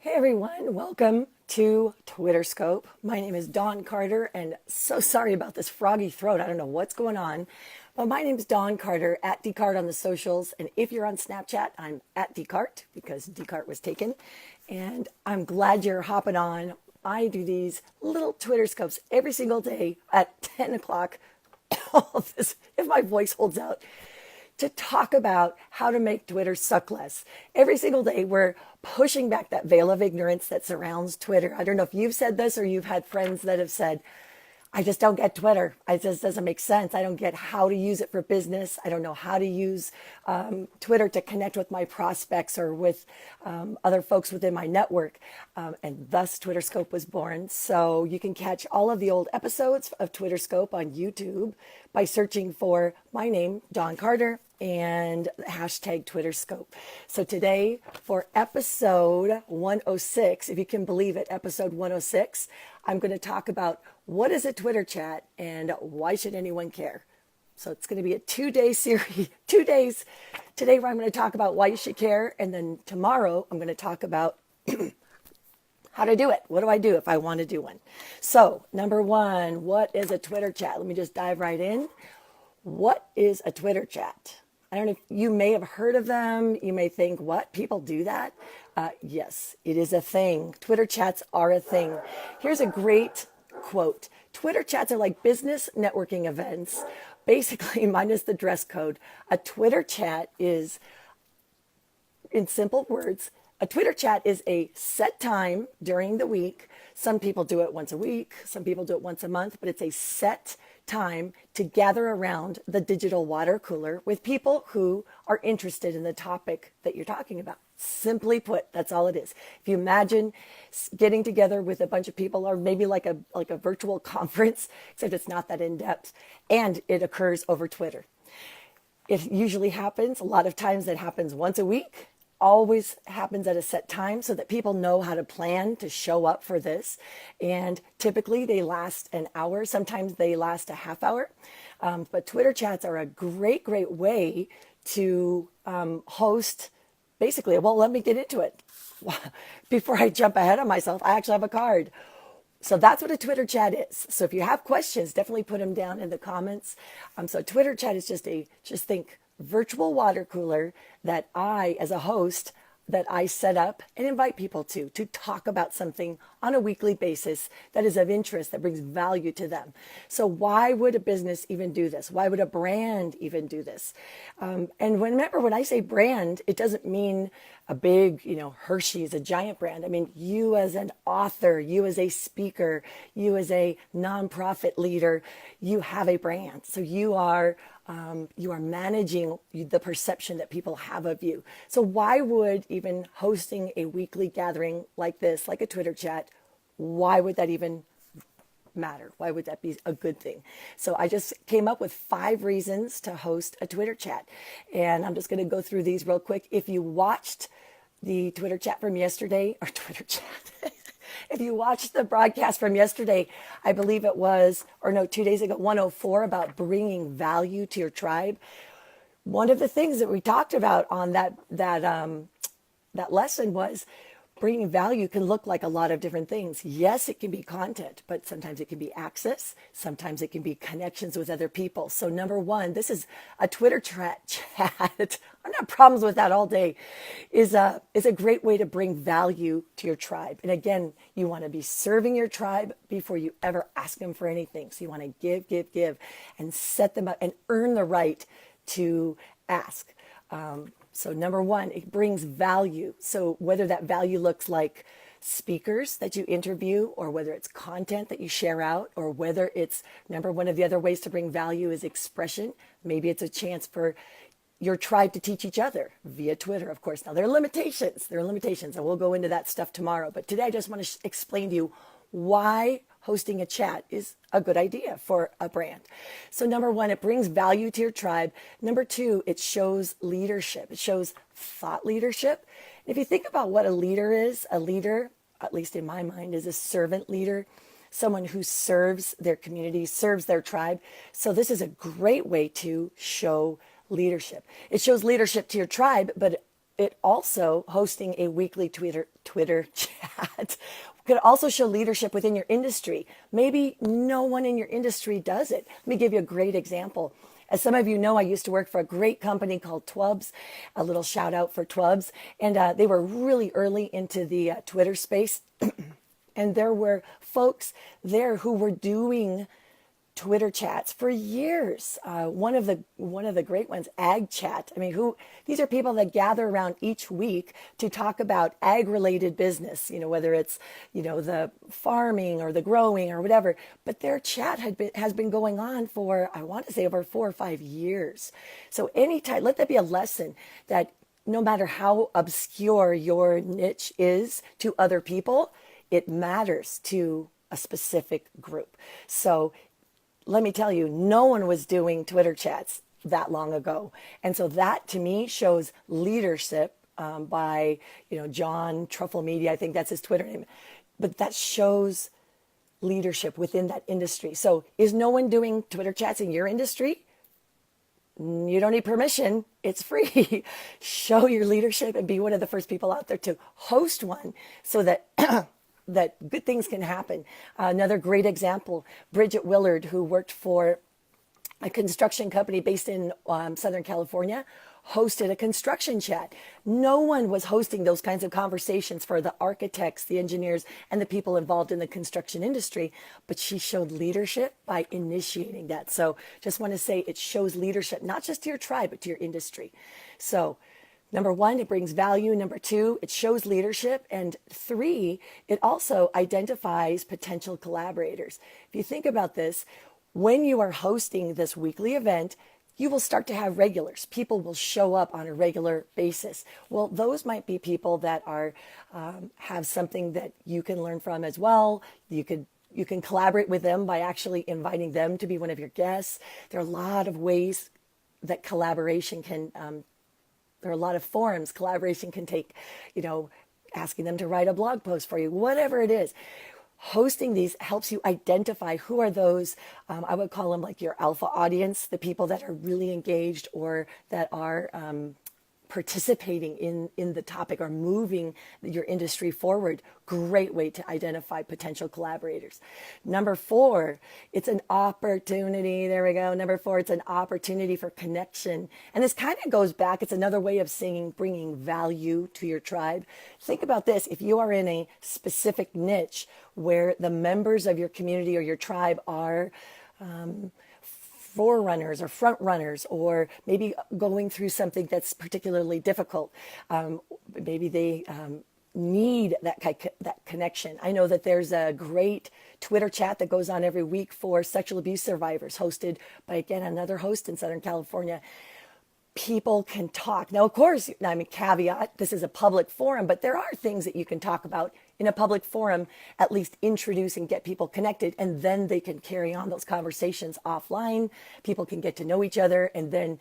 Hey everyone, welcome to Twitter Scope. My name is Dawn Carter, and so sorry about this froggy throat. I don't know what's going on, but my name is Dawn Carter at Descartes on the socials. And if you're on Snapchat, I'm at Descartes because Descartes was taken. And I'm glad you're hopping on. I do these little Twitter Scopes every single day at 10 o'clock. All of this, if my voice holds out, to talk about how to make Twitter suck less. Every single day, we're pushing back that veil of ignorance that surrounds Twitter. I don't know if you've said this or you've had friends that have said, I just don't get Twitter. It just doesn't make sense. I don't get how to use it for business. I don't know how to use Twitter to connect with my prospects or with other folks within my network. And thus Twitter Scope was born. So you can catch all of the old episodes of Twitter Scope on YouTube by searching for my name, Dawn Carter, and hashtag Twitter Scope. So today for episode 106, if you can believe it, episode 106, I'm going to talk about what is a Twitter chat and why should anyone care? So it's going to be a 2-day series, 2 days today where I'm going to talk about why you should care. And then tomorrow I'm going to talk about how to do it. What do I do if I want to do one? So number one, what is a Twitter chat? Let me just dive right in. What is a Twitter chat? I don't know if you may have heard of them. You may think, what? People do that? Yes, it is a thing. Twitter chats are a thing. Here's a great quote. Twitter chats are like business networking events, basically minus the dress code. A Twitter chat is, in simple words, a Twitter chat is a set time during the week. Some people do it once a week. Some people do it once a month, but it's a set time to gather around the digital water cooler with people who are interested in the topic that you're talking about. Simply put, that's all it is. If you imagine getting together with a bunch of people, or maybe like a virtual conference, except it's not that in depth, and it occurs over Twitter. It usually happens, a lot of times it happens once a week, always happens at a set time so that people know how to plan to show up for this. And typically they last an hour. Sometimes they last a half hour. But Twitter chats are a great way to host. Basically, well, let me get into it. Before I jump ahead of myself, I actually have a card. So that's what a Twitter chat is. So if you have questions, definitely put them down in the comments. So Twitter chat is just think virtual water cooler that I, as a host, that I set up and invite people to talk about something on a weekly basis that is of interest, that brings value to them. So why would a business even do this? Why would a brand even do this? And remember, when I say brand, it doesn't mean a big, Hershey's, a giant brand. I mean, you as an author, you as a speaker, you as a nonprofit leader, you have a brand. So you are managing the perception that people have of you. So why would even hosting a weekly gathering like this, like a Twitter chat, why would that even matter? Why would that be a good thing? So I just came up with 5 reasons to host a Twitter chat. And I'm just going to go through these real quick. If you watched the Twitter chat from yesterday, or Twitter chat, if you watched the broadcast from yesterday, I believe it was, 2 days ago, 104, about bringing value to your tribe. One of the things that we talked about on that lesson was bringing value can look like a lot of different things. Yes, it can be content, but sometimes it can be access. Sometimes it can be connections with other people. So number one, this is a Twitter chat. I've got problems with that all day. Is a great way to bring value to your tribe. And again, you want to be serving your tribe before you ever ask them for anything. So you want to give, and set them up and earn the right to ask. So number one, it brings value. So whether that value looks like speakers that you interview, or whether it's content that you share out, or whether it's, remember, one of the other ways to bring value is expression. Maybe it's a chance for your tribe to teach each other via Twitter, of course. Now there are limitations. And we'll go into that stuff tomorrow. But today I just want to explain to you why hosting a chat is a good idea for a brand. So number one, it brings value to your tribe. Number two, it shows leadership. It shows thought leadership. If you think about what a leader is, a leader, at least in my mind, is a servant leader, someone who serves their community, serves their tribe. So this is a great way to show leadership. It shows leadership to your tribe, but it also hosting a weekly Twitter chat could also show leadership within your industry. Maybe no one in your industry does it. Let me give you a great example. As some of you know, I used to work for a great company called Twubs. A little shout out for Twubs. And they were really early into the Twitter space. And there were folks there who were doing Twitter chats for years. One of the great ones, Ag Chat. I mean, these are people that gather around each week to talk about ag related business, whether it's, the farming or the growing or whatever. But their chat has been going on for, I want to say, over 4 or 5 years. So anytime, let that be a lesson that no matter how obscure your niche is to other people, it matters to a specific group. So let me tell you, no one was doing Twitter chats that long ago. And so that to me shows leadership by, John Truffle Media, I think that's his Twitter name. But that shows leadership within that industry. So is no one doing Twitter chats in your industry? You don't need permission. It's free. Show your leadership and be one of the first people out there to host one so that that good things can happen. Another great example, Bridget Willard, who worked for a construction company based in Southern California, hosted a construction chat. No one was hosting those kinds of conversations for the architects, the engineers, and the people involved in the construction industry, but she showed leadership by initiating that. So just want to say it shows leadership, not just to your tribe, but to your industry. So number one, it brings value. Number two, it shows leadership. And three, it also identifies potential collaborators. If you think about this, when you are hosting this weekly event, you will start to have regulars. People will show up on a regular basis. Well, those might be people that are have something that you can learn from as well. You can collaborate with them by actually inviting them to be one of your guests. There are a lot of ways that collaboration can there are a lot of forms collaboration can take, asking them to write a blog post for you, whatever it is. Hosting these helps you identify who are those, I would call them like your alpha audience, the people that are really engaged or that are participating in the topic or moving your industry forward. Great way to identify potential collaborators. Number four, it's an opportunity. There we go. Number four, it's an opportunity for connection. And this kind of goes back. It's another way of saying bringing value to your tribe. Think about this. If you are in a specific niche where the members of your community or your tribe are forerunners or front runners, or maybe going through something that's particularly difficult. Maybe they need that connection. I know that there's a great Twitter chat that goes on every week for sexual abuse survivors, hosted by, again, another host in Southern California. People can talk. Now, of course, caveat, this is a public forum, but there are things that you can talk about in a public forum, at least introduce and get people connected, and then they can carry on those conversations offline. People can get to know each other and then,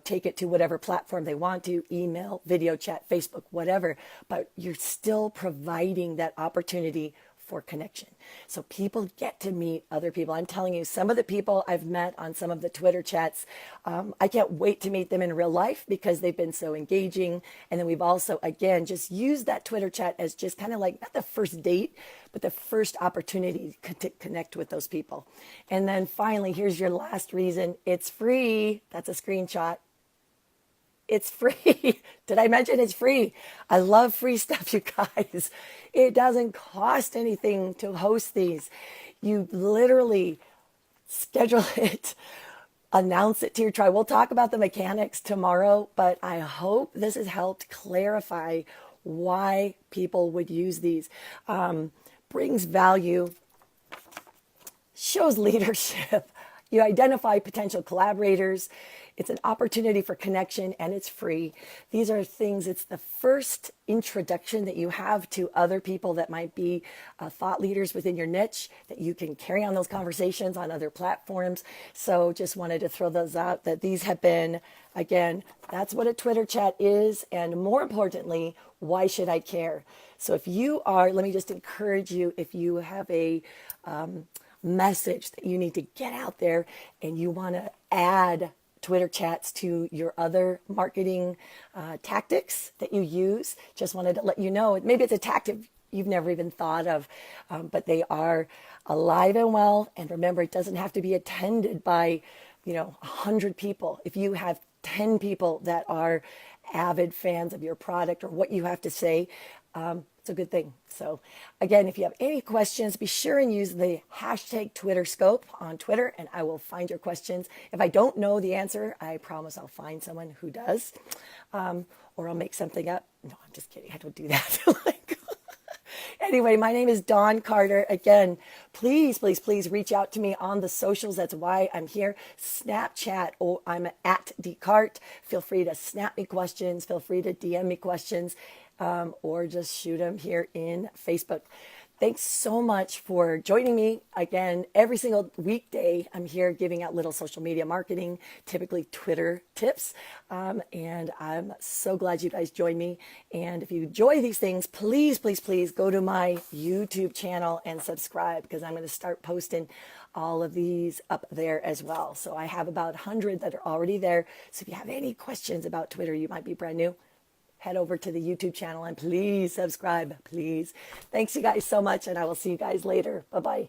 take it to whatever platform they want to, email, video chat, Facebook, whatever, but you're still providing that opportunity for connection. So people get to meet other people. I'm telling you, some of the people I've met on some of the Twitter chats, I can't wait to meet them in real life because they've been so engaging. And then we've also, again, just used that Twitter chat as just kind of like not the first date, but the first opportunity to connect with those people. And then finally, here's your last reason. It's free. That's a screenshot. It's free. Did I mention it's free? I love free stuff, you guys. It doesn't cost anything to host these. You literally schedule it, announce it to your tribe. We'll talk about the mechanics tomorrow, but I hope this has helped clarify why people would use these. Brings value, shows leadership. You identify potential collaborators. It's an opportunity for connection, and it's free. These are things, it's the first introduction that you have to other people that might be thought leaders within your niche, that you can carry on those conversations on other platforms. So just wanted to throw those out, that these have been, again, that's what a Twitter chat is. And more importantly, why should I care? So if you are, let me just encourage you, if you have a message that you need to get out there and you want to add Twitter chats to your other marketing tactics that you use. Just wanted to let you know, maybe it's a tactic you've never even thought of, but they are alive and well. And remember, it doesn't have to be attended by, 100 people. If you have 10 people that are avid fans of your product or what you have to say, it's a good thing. So again, if you have any questions, be sure and use the hashtag TwitterScope on Twitter, and I will find your questions. If I don't know the answer, I promise I'll find someone who does, or I'll make something up. No, I'm just kidding. I don't do that. Anyway, my name is Dawn Carter. Again, please, please, please reach out to me on the socials. That's why I'm here. Snapchat, or I'm at Decart. Feel free to snap me questions. Feel free to DM me questions, or just shoot them here in Facebook. Thanks so much for joining me. Again, every single weekday, I'm here giving out little social media marketing, typically Twitter tips. And I'm so glad you guys joined me. And if you enjoy these things, please, please, please go to my YouTube channel and subscribe, because I'm going to start posting all of these up there as well. So I have about 100 that are already there. So if you have any questions about Twitter, you might be brand new, head over to the YouTube channel and please subscribe, please. Thanks you guys so much, and I will see you guys later. Bye-bye.